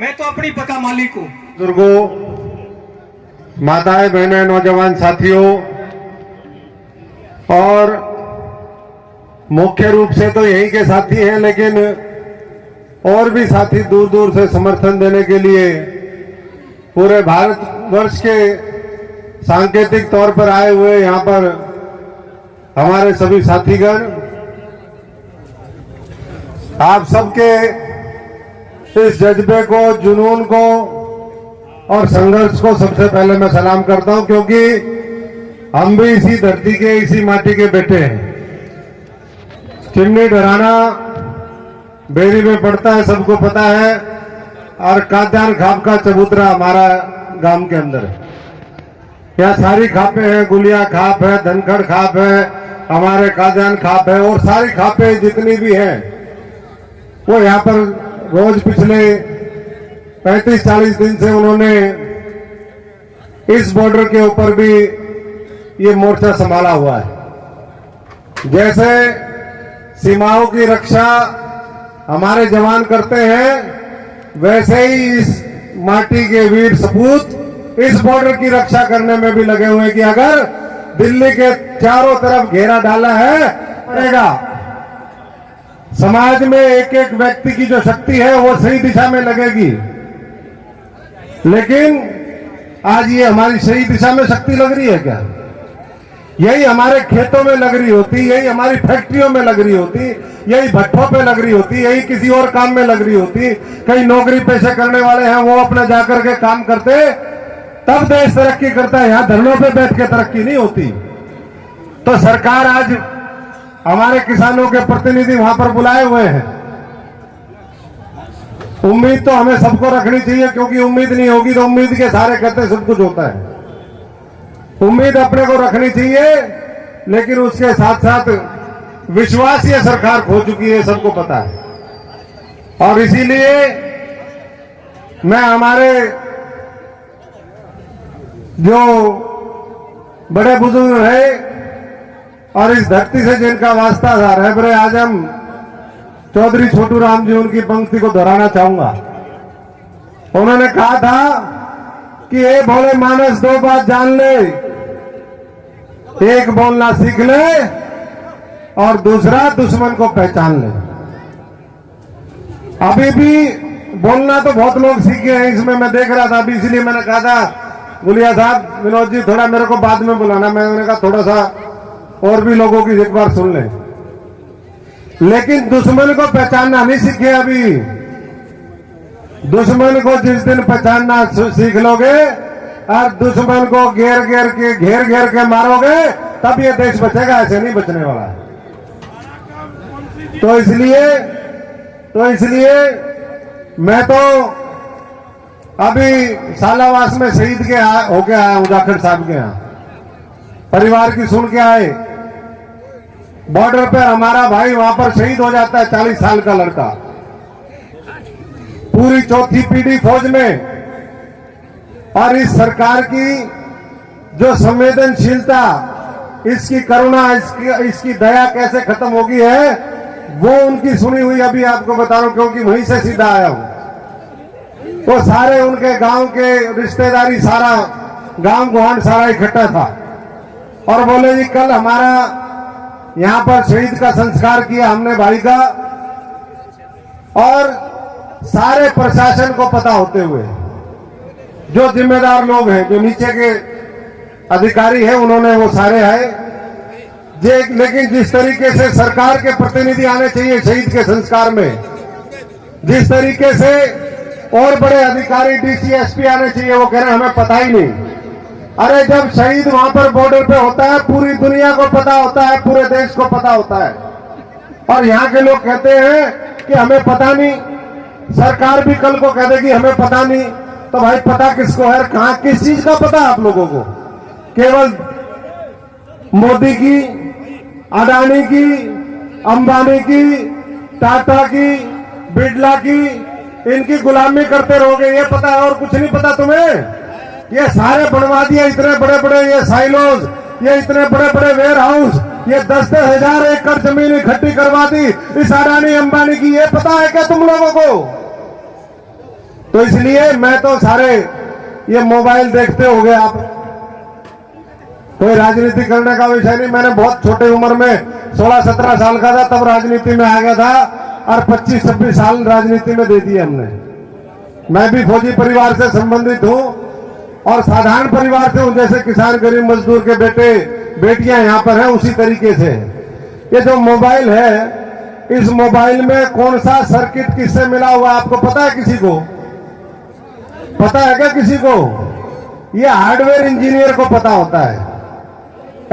मैं तो अपनी पका मालिक हूँ। बुजुर्गों, माताएं, बहनें, नौजवान साथियों, और मुख्य रूप से तो यहीं के साथी हैं, लेकिन और भी साथी दूर दूर से समर्थन देने के लिए पूरे भारतवर्ष के सांकेतिक तौर पर आए हुए यहाँ पर हमारे सभी साथीगण, आप सबके इस जज्बे को, जुनून को और संघर्ष को सबसे पहले मैं सलाम करता हूं, क्योंकि हम भी इसी धरती के, इसी माटी के बेटे हैं। चिमनी डराना बेरी में पड़ता है, सबको पता है, और काद्यान खाप का चबूतरा हमारा गांव के अंदर है। यहाँ सारी खापें हैं, गुलिया खाप है, धनखड़ खाप है, हमारे काद्यान खाप है, और सारी खापें जितनी भी हैं वो यहाँ पर रोज पिछले 35-40 दिन से उन्होंने इस बॉर्डर के ऊपर भी ये मोर्चा संभाला हुआ है। जैसे सीमाओं की रक्षा हमारे जवान करते हैं, वैसे ही इस माटी के वीर सपूत इस बॉर्डर की रक्षा करने में भी लगे हुए हैं कि अगर दिल्ली के चारों तरफ घेरा डाला है पड़ेगा। समाज में एक एक व्यक्ति की जो शक्ति है वो सही दिशा में लगेगी, लेकिन आज ये हमारी सही दिशा में शक्ति लग रही है क्या? यही हमारे खेतों में लग रही होती, यही हमारी फैक्ट्रियों में लग रही होती, यही भट्ठों पे लग रही होती, यही किसी और काम में लग रही होती। कई नौकरी पेशे करने वाले हैं, वो अपने जाकर के काम करते, तब देश तरक्की करता है। यहाँ धरनों पे बैठ के तरक्की नहीं होती। तो सरकार आज हमारे किसानों के प्रतिनिधि वहां पर बुलाए हुए हैं। उम्मीद तो हमें सबको रखनी चाहिए, क्योंकि उम्मीद नहीं होगी तो उम्मीद के सहारे कहते सब कुछ होता है। उम्मीद अपने को रखनी चाहिए, लेकिन उसके साथ साथ विश्वास ये सरकार खो चुकी है, सबको पता है। और इसीलिए मैं हमारे जो बड़े बुजुर्ग रहे और इस धरती से जिनका वास्ता था, रहबरे आजम चौधरी छोटू राम जी, उनकी पंक्ति को दोहराना चाहूंगा। उन्होंने कहा था कि ए भोले मानस दो बात जान ले, एक बोलना सीख ले और दूसरा दुश्मन को पहचान ले। अभी भी बोलना तो बहुत लोग सीखे हैं, इसमें मैं देख रहा था अभी, इसलिए मैंने कहा था गुलिया साहब, विनोद जी थोड़ा मेरे को बाद में बुलाना। मैंने कहा थोड़ा सा और भी लोगों की एक बार सुन लें, लेकिन दुश्मन को पहचानना नहीं सीखे अभी। दुश्मन को जिस दिन पहचानना सीख लोगे और दुश्मन को घेर के मारोगे, तब ये देश बचेगा, ऐसे नहीं बचने वाला। तो इसलिए मैं तो अभी सालावास में शहीद के होके आया हूं, जाखड़ साहब के यहाँ, परिवार की सुन के आए। बॉर्डर पे हमारा भाई वहां पर शहीद हो जाता है, 40 साल का लड़का, पूरी चौथी पीढ़ी फौज में। और इस सरकार की जो संवेदनशीलता, इसकी करुणा, इसकी दया कैसे खत्म हो गई है, वो उनकी सुनी हुई अभी आपको बता रहा हूं, क्योंकि वहीं से सीधा आया हूं। तो सारे उनके गांव के रिश्तेदारी, सारा गांव गुहान सारा इकट्ठा था, और बोले जी कल हमारा यहां पर शहीद का संस्कार किया हमने भाई का, और सारे प्रशासन को पता होते हुए, जो जिम्मेदार लोग हैं, जो नीचे के अधिकारी हैं, उन्होंने वो सारे आए। लेकिन जिस तरीके से सरकार के प्रतिनिधि आने चाहिए शहीद के संस्कार में, जिस तरीके से और बड़े अधिकारी डीसी एसपी आने चाहिए, वो कह रहे हैं हमें पता ही नहीं। अरे जब शहीद वहां पर बॉर्डर पे होता है, पूरी दुनिया को पता होता है, पूरे देश को पता होता है, और यहाँ के लोग कहते हैं कि हमें पता नहीं। सरकार भी कल को कह देगी हमें पता नहीं, तो भाई पता किसको है? कहां किस चीज का पता आप लोगों को? केवल मोदी की, अडानी की, अंबानी की, टाटा की, बिरला की, इनकी गुलामी करते रहोगे, ये पता है, और कुछ नहीं पता तुम्हें? ये सारे बनवा दिए इतने बड़े बड़े ये साइलोज, ये इतने बड़े बड़े वेयर हाउस, ये 10-10 हजार एकड़ जमीन इकट्ठी करवा दी इस अडानी अंबानी की, ये पता है क्या तुम लोगों को? तो इसलिए मैं तो सारे ये मोबाइल देखते होंगे आप, कोई राजनीति करने का विषय नहीं। मैंने बहुत छोटे उम्र में 16-17 साल का था तब राजनीति में आ गया था और 25-26 साल राजनीति में दे दिए हमने। मैं भी फौजी परिवार से संबंधित हूं और साधारण परिवार से हूं, जैसे किसान गरीब मजदूर के बेटे बेटियां यहां पर हैं उसी तरीके से। ये जो मोबाइल है, इस मोबाइल में कौन सा सर्किट किससे मिला हुआ है आपको पता है? किसी को पता है क्या? किसी को? ये हार्डवेयर इंजीनियर को पता होता है।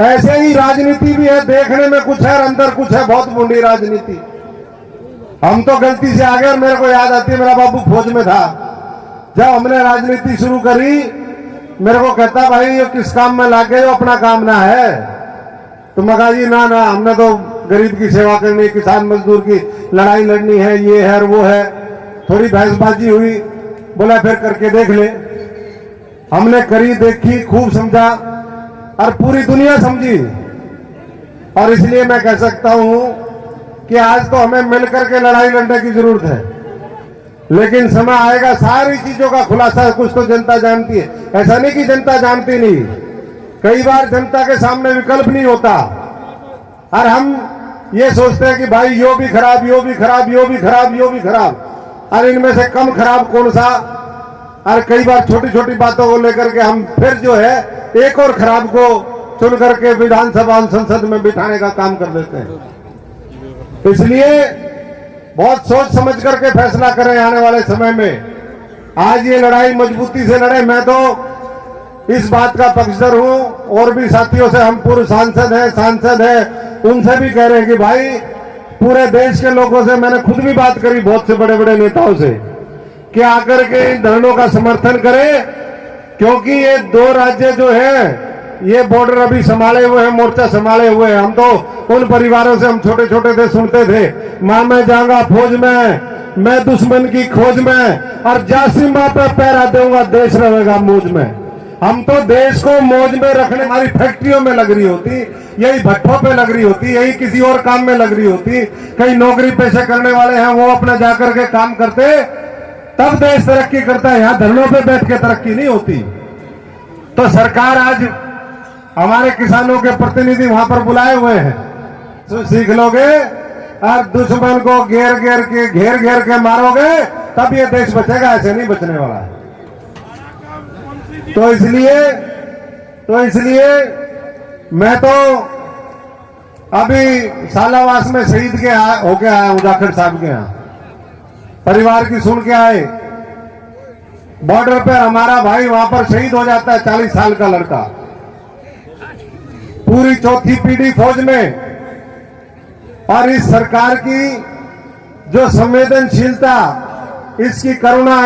ऐसे ही राजनीति भी है, देखने में कुछ है और अंदर कुछ है, बहुत बूढ़ी राजनीति। हम तो गलती से आ गए और मेरे को याद आती है, मेरा बाबू फौज में था। जब हमने राजनीति शुरू करी, मेरे को कहता भाई ये किस काम में लग गए हो, अपना काम ना है। तो मैं कहा जी ना ना, हमने तो गरीब की सेवा करनी, किसान मजदूर की लड़ाई लड़नी है, ये है और वो है। थोड़ी बहसबाजी हुई, बोला फिर करके देख ले। हमने करी, देखी, खूब समझा और पूरी दुनिया समझी। और इसलिए मैं कह सकता हूं कि आज तो हमें मिलकर के लड़ाई लड़ने की जरूरत है, लेकिन समय आएगा सारी चीजों का खुलासा कुछ तो जनता जानती है। ऐसा नहीं कि जनता जानती नहीं, कई बार जनता के सामने विकल्प नहीं होता और हम ये सोचते हैं कि भाई यो भी खराब, यो भी खराब, यो भी खराब, यो भी खराब, और इनमें से कम खराब कौन सा। और कई बार छोटी छोटी बातों को लेकर के हम फिर जो है एक और खराब को चुन करके विधानसभा और संसद में बिठाने का काम कर देते हैं। इसलिए बहुत सोच समझ करके फैसला करें आने वाले समय में। आज ये लड़ाई मजबूती से लड़े। मैं तो इस बात का पक्षधर हूं, और भी साथियों से, हम पूर्व सांसद हैं, उनसे भी कह रहे हैं कि भाई पूरे देश के लोगों से, मैंने खुद भी बात करी बहुत से बड़े बड़े नेताओं से, कि आकर के इन धरनों का समर्थन करें, क्योंकि ये दो राज्य जो है ये बॉर्डर अभी संभाले हुए हैं, मोर्चा संभाले हुए हैं। हम तो उन परिवारों से, हम छोटे छोटे थे, सुनते थे मां मैं जाऊंगा फौज में, मैं दुश्मन की खोज में, और जासिमा पे पैरा दूंगा, देश रहेगा मौज में। हम तो देश को मौज में रखने, हमारी फैक्ट्रियों में लग रही होती, यही भट्ठों पे लग रही होती, यही किसी और काम में लग रही होती। कई नौकरी पेशे करने वाले हैं, वो अपने जाकर के काम करते, तब देश तरक्की करता है। यहां धरनों पे बैठ के तरक्की नहीं होती। तो सरकार आज हमारे किसानों के प्रतिनिधि वहां पर बुलाए हुए हैं, तो सीख लोगे और दुश्मन को घेर घेर के मारोगे, तब ये देश बचेगा, ऐसे नहीं बचने वाला है। तो इसलिए मैं तो अभी सालावास में शहीद के होके आया हूं, जाखड़ साहब के यहां परिवार की सुन के आए। बॉर्डर पर हमारा भाई वहां पर शहीद हो जाता है, 40 साल का लड़का, पूरी चौथी पीढ़ी फौज में। और इस सरकार की जो संवेदनशीलता, इसकी करुणा,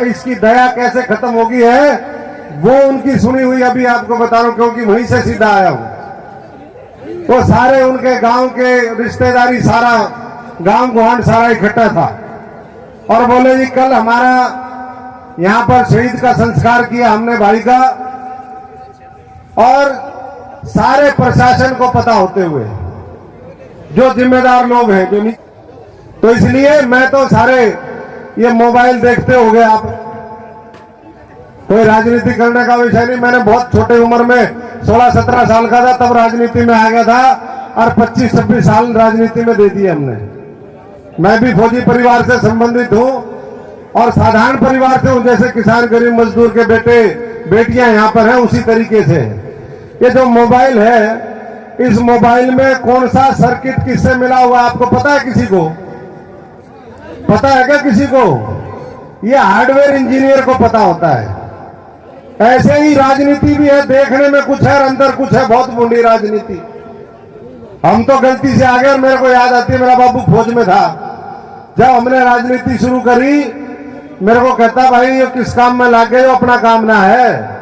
इसकी दया कैसे खत्म होगी है, वो उनकी सुनी हुई अभी आपको बता रहा हूं, क्योंकि वहीं से सीधा आया हूं। वो सारे उनके गांव के रिश्तेदारी, सारा गांव गुहान सारा इकट्ठा था, और बोले जी कल हमारा यहां पर शहीद का संस्कार किया हमने भाई का, और सारे प्रशासन को पता होते हुए, जो जिम्मेदार लोग हैं, जो नहीं। तो इसलिए मैं तो सारे ये मोबाइल देखते होंगे आप, कोई राजनीति करने का विषय नहीं। मैंने बहुत छोटे उम्र में 16-17 साल का था तब राजनीति में आ गया था, और 25-26 साल राजनीति में दे दिए हमने। मैं भी फौजी परिवार से संबंधित हूं और साधारण परिवार से हूं, जैसे किसान गरीब मजदूर के बेटे बेटियां यहां पर हैं उसी तरीके से। ये जो मोबाइल है, इस मोबाइल में कौन सा सर्किट किससे मिला हुआ है आपको पता है? किसी को पता है क्या? किसी को? ये हार्डवेयर इंजीनियर को पता होता है। ऐसे ही राजनीति भी है, देखने में कुछ है और अंदर कुछ है, बहुत बूढ़ी राजनीति। हम तो गलती से आ गए और मेरे को याद आती है, मेरा बाबू फौज में था। जब हमने राजनीति शुरू करी, मेरे को कहता भाई ये किस काम में लग गए हो, अपना काम ना है।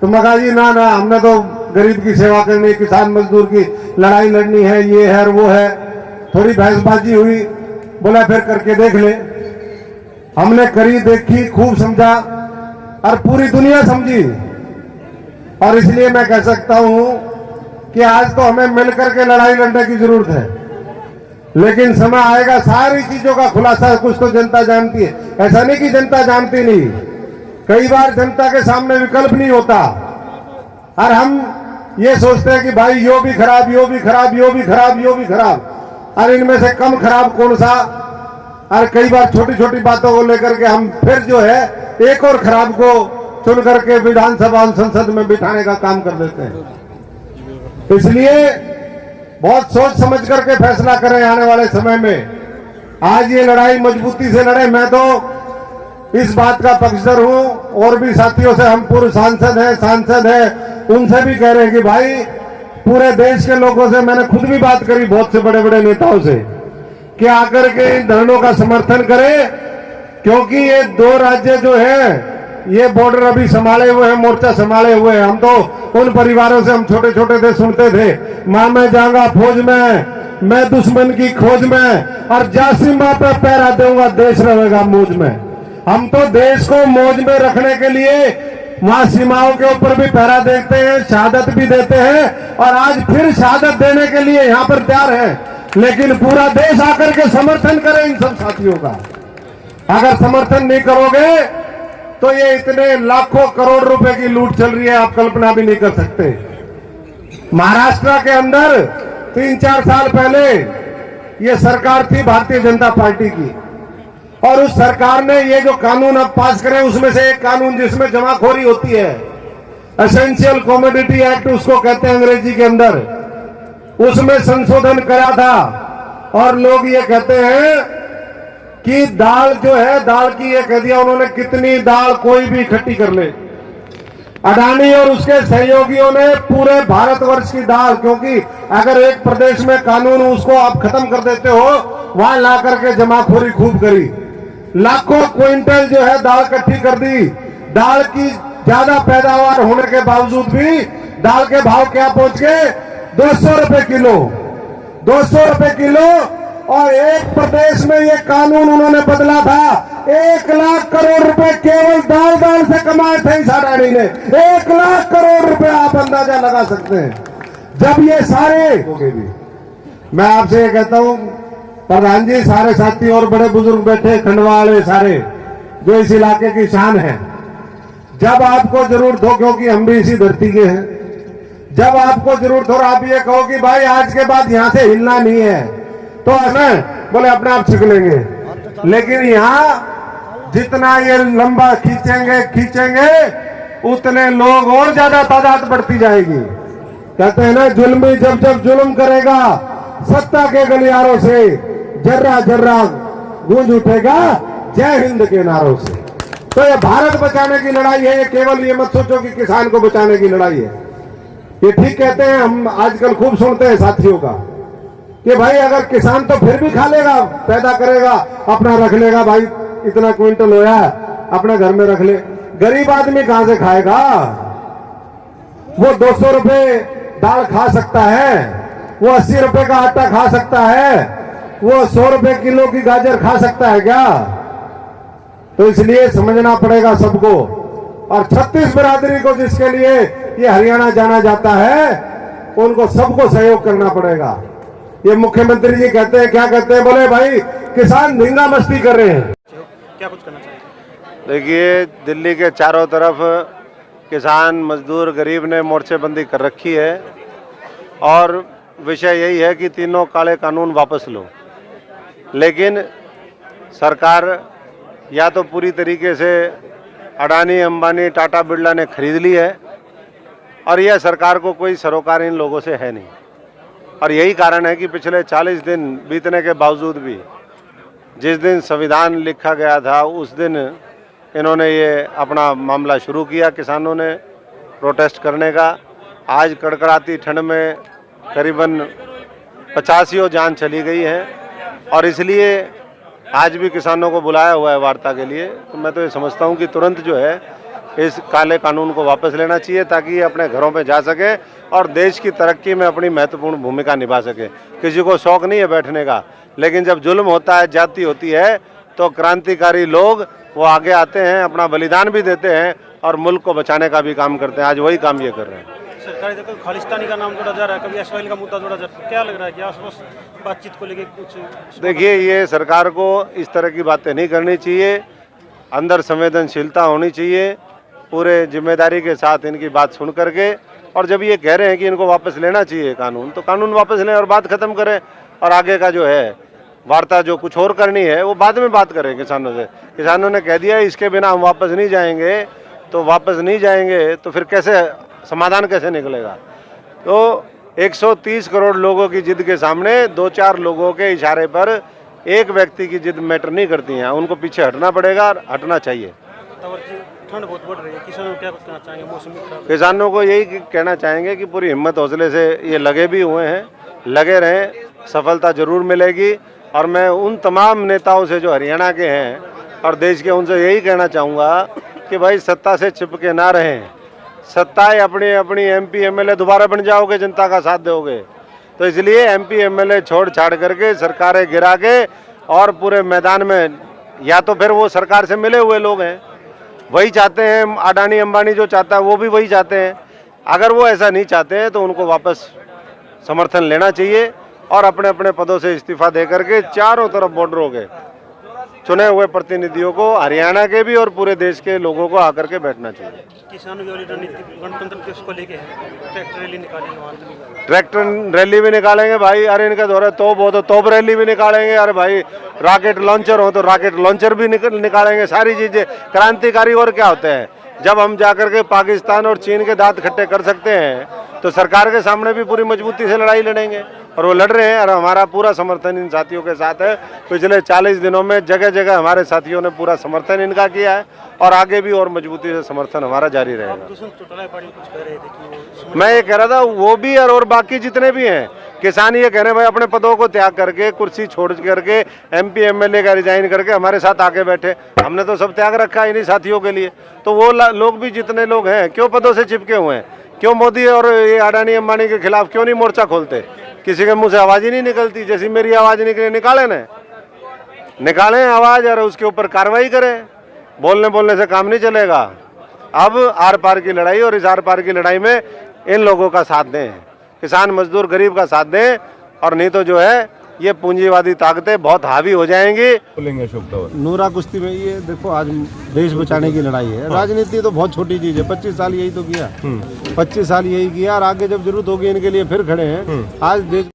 तो मैं कहा जी ना ना, हमने तो गरीब की सेवा करनी, किसान मजदूर की लड़ाई लड़नी है, ये है और वो है। थोड़ी बहसबाजी हुई, बोला फिर करके देख ले। हमने करी, देखी, खूब समझा और पूरी दुनिया समझी। और इसलिए मैं कह सकता हूं कि आज तो हमें मिलकर के लड़ाई लड़ने की जरूरत है, लेकिन समय आएगा सारी चीजों का खुलासा कुछ तो जनता जानती है। ऐसा नहीं कि जनता जानती नहीं, कई बार जनता के सामने विकल्प नहीं होता और हम ये सोचते हैं कि भाई यो भी खराब, यो भी खराब, यो भी खराब, यो भी खराब, और इनमें से कम खराब कौन सा। और कई बार छोटी छोटी बातों को लेकर के हम फिर जो है एक और खराब को चुन करके विधानसभा और संसद में बिठाने का काम कर देते हैं। इसलिए बहुत सोच समझ करके फैसला करें आने वाले समय में। आज ये लड़ाई मजबूती से लड़े। मैं तो इस बात का पक्षधर हूं, और भी साथियों से हम पूर्व सांसद हैं, उनसे भी कह रहे हैं कि भाई पूरे देश के लोगों से, मैंने खुद भी बात करी बहुत से बड़े बड़े नेताओं से, कि आकर के इन धरनों का समर्थन करें, क्योंकि ये दो राज्य जो है ये बॉर्डर अभी संभाले हुए हैं, मोर्चा संभाले हुए हैं। हम तो उन परिवारों से, हम छोटे छोटे थे, सुनते थे मां मैं जाऊंगा फौज में, मैं दुश्मन की खोज में, और जासी मां पे पैरा दूंगा, देश रहेगा मौज में। हम तो देश को मौज में रखने के लिए वहां सीमाओं के ऊपर भी पहरा देते हैं, शहादत भी देते हैं, और आज फिर शहादत देने के लिए यहां पर तैयार है। लेकिन पूरा देश आकर के समर्थन करे इन सब साथियों का। अगर समर्थन नहीं करोगे तो ये इतने लाखों करोड़ रुपए की लूट चल रही है, आप कल्पना भी नहीं कर सकते। महाराष्ट्र के अंदर 3-4 साल पहले ये सरकार थी भारतीय जनता पार्टी की, और उस सरकार ने ये जो कानून अब पास करे, उसमें से एक कानून जिसमें जमाखोरी होती है, एसेंशियल कमोडिटी एक्ट उसको कहते हैं अंग्रेजी के अंदर, उसमें संशोधन करा था। और लोग ये कहते हैं कि दाल जो है, दाल की ये कह दिया उन्होंने, कितनी दाल कोई भी इकट्ठी कर ले। अडानी और उसके सहयोगियों ने पूरे भारतवर्ष की दाल, क्योंकि अगर एक प्रदेश में कानून उसको आप खत्म कर देते हो, वहां ला करके जमाखोरी खूब करी, लाखों क्विंटल जो है दाल इकट्ठी कर दी। दाल की ज्यादा पैदावार होने के बावजूद भी दाल के भाव क्या पहुंच गए, 200 रुपए किलो, 200 रुपए किलो। और एक प्रदेश में ये कानून उन्होंने बदला था, 1 लाख करोड़ रुपए केवल दाल से कमाए थे इस अडानी ने, 1 लाख करोड़ रुपए, आप अंदाजा लगा सकते हैं। जब ये सारे हो गए भी, मैं आपसे ये कहता हूं प्रधान जी, सारे साथी और बड़े बुजुर्ग बैठे, खंडवा वाले सारे जो इस इलाके की शान है, जब आपको जरूरत हो, क्योंकि हम भी इसी धरती के हैं, जब आपको जरूरत हो, आप ये कहो कि भाई आज के बाद यहां से हिलना नहीं है, तो हमें बोले अपने आप छिप लेंगे। लेकिन यहां जितना ये लंबा खींचेंगे उतने लोग और ज्यादा तादाद बढ़ती जाएगी। कहते हैं ना, जुल्मी जब जब जुल्म करेगा, सत्ता के गलियारों से जर्रा जर्रा गूंज उठेगा जय हिंद के नारों से। तो ये भारत बचाने की लड़ाई है, ये केवल ये मत सोचो कि किसान को बचाने की लड़ाई है। ये ठीक कहते हैं, हम आजकल खूब सुनते हैं साथियों का कि भाई अगर किसान तो फिर भी खा लेगा, पैदा करेगा, अपना रख लेगा, भाई इतना क्विंटल होया अपने घर में रख ले। गरीब आदमी कहां से खाएगा? वो 200 रुपए दाल खा सकता है, वो 80 रुपए का आटा खा सकता है, वो 100 रुपए किलो की गाजर खा सकता है क्या? तो इसलिए समझना पड़ेगा सबको। और 36 बिरादरी को जिसके लिए ये हरियाणा जाना जाता है, उनको सबको सहयोग करना पड़ेगा। ये मुख्यमंत्री जी कहते हैं, क्या कहते हैं, बोले भाई किसान धींगा मस्ती कर रहे हैं। क्या कुछ करना चाहिए? देखिए, दिल्ली के चारों तरफ किसान, मजदूर, गरीब ने मोर्चेबंदी कर रखी है, और विषय यही है कि तीनों काले कानून वापस लो। लेकिन सरकार या तो पूरी तरीके से अडानी, अंबानी, टाटा, बिरला ने खरीद ली है, और यह सरकार को कोई सरोकार इन लोगों से है नहीं। और यही कारण है कि पिछले 40 दिन बीतने के बावजूद भी, जिस दिन संविधान लिखा गया था उस दिन इन्होंने ये अपना मामला शुरू किया, किसानों ने प्रोटेस्ट करने का। आज कड़कड़ाती ठंड में करीबन 85 जान चली गई है, और इसलिए आज भी किसानों को बुलाया हुआ है वार्ता के लिए। तो मैं तो ये समझता हूँ कि तुरंत जो है इस काले कानून को वापस लेना चाहिए, ताकि ये अपने घरों पे जा सके और देश की तरक्की में अपनी महत्वपूर्ण भूमिका निभा सके। किसी को शौक नहीं है बैठने का, लेकिन जब जुल्म होता है, जाति होती है, तो क्रांतिकारी लोग वो आगे आते हैं, अपना बलिदान भी देते हैं और मुल्क को बचाने का भी काम करते हैं। आज वही काम ये कर रहे हैं। सरकारी देखो खालिस्तानी का नाम जोड़ा जा रहा है, कभी एसवाइएल का मुद्दा जोड़ा जा रहा है, क्या लग रहा है कि आसपास बातचीत को लेके कुछ? देखिए, ये सरकार को इस तरह की बातें नहीं करनी चाहिए, अंदर संवेदनशीलता होनी चाहिए, पूरे जिम्मेदारी के साथ इनकी बात सुन करके, और जब ये कह रहे हैं कि इनको वापस लेना चाहिए कानून, तो कानून वापस लें और बात खत्म करें, और आगे का जो है वार्ता जो कुछ और करनी है वो बाद में बात करें किसानों से। किसानों ने कह दिया इसके बिना हम वापस नहीं जाएंगे, तो वापस नहीं जाएंगे तो फिर कैसे समाधान कैसे निकलेगा? तो 130 करोड़ लोगों की जिद के सामने 2-4 लोगों के इशारे पर एक व्यक्ति की जिद मैटर नहीं करती हैं, उनको पीछे हटना पड़ेगा, हटना चाहिए। ठंड बहुत बढ़ रही है, किसानों को क्या कुछ कहना चाहेंगे? मौसम खराब, किसानों को यही कहना चाहेंगे कि पूरी हिम्मत हौसले से ये लगे भी हुए हैं, लगे रहें, सफलता जरूर मिलेगी। और मैं उन तमाम नेताओं से जो हरियाणा के हैं और देश के, उनसे यही कहना चाहूँगा कि भाई सत्ता से चिपके ना रहें, सत्ताएं अपनी अपनी MP MLA दोबारा बन जाओगे, जनता का साथ दोगे, तो इसलिए MP MLA छोड़ छाड़ करके सरकारें गिरा के और पूरे मैदान में, या तो फिर वो सरकार से मिले हुए लोग हैं वही चाहते हैं, अडानी अंबानी जो चाहता है वो भी वही चाहते हैं। अगर वो ऐसा नहीं चाहते हैं तो उनको वापस समर्थन लेना चाहिए और अपने अपने पदों से इस्तीफा दे करके चारों तरफ बॉर्डरों के चुने हुए प्रतिनिधियों को, हरियाणा के भी और पूरे देश के लोगों को आकर के बैठना चाहिए। किसानों की वाली रणनीति गणतंत्र दिवस को लेके है, ट्रैक्टर रैली निकालेंगे वहाँ से। ट्रैक्टर रैली भी निकालेंगे भाई, अरे इनका दौरा तोप हो तो तोप रैली भी निकालेंगे, अरे भाई रॉकेट लॉन्चर हो तो रॉकेट लॉन्चर भी निकालेंगे। सारी चीजें क्रांतिकारी और क्या होते हैं। जब हम जाकर के पाकिस्तान और चीन के दांत खट्टे कर सकते हैं तो सरकार के सामने भी पूरी मजबूती से लड़ाई लड़ेंगे, और वो लड़ रहे हैं। और हमारा पूरा समर्थन इन साथियों के साथ है। पिछले 40 दिनों में जगह जगह हमारे साथियों ने पूरा समर्थन इनका किया है, और आगे भी और मजबूती से समर्थन हमारा जारी रहेगा। मैं ये कह रहा था वो भी और बाकी जितने भी हैं किसान ये कह रहे हैं भाई अपने पदों को त्याग करके, कुर्सी छोड़ करके, MP MLA का रिजाइन करके हमारे साथ आके बैठे। हमने तो सब त्याग रखा है इन्हीं साथियों के लिए। तो वो लोग भी जितने लोग हैं क्यों पदों से चिपके हुए हैं, क्यों मोदी और ये अडानी अंबानी के खिलाफ क्यों नहीं मोर्चा खोलते? किसी के मुंह से आवाज ही नहीं निकलती, जैसी मेरी आवाज निकले निकालें आवाज और उसके ऊपर कार्रवाई करें। बोलने से काम नहीं चलेगा। अब आर पार की लड़ाई, और इस आर पार की लड़ाई में इन लोगों का साथ दें, किसान मजदूर गरीब का साथ दें, और नहीं तो जो है ये पूंजीवादी ताकतें बहुत हावी हो जाएंगी। नूरा कुश्ती में ये देखो आज देश बचाने की लड़ाई है। राजनीति तो बहुत छोटी चीज है, 25 साल यही तो किया, 25 साल यही किया, और आगे जब जरूरत होगी इनके लिए फिर खड़े हैं। आज देश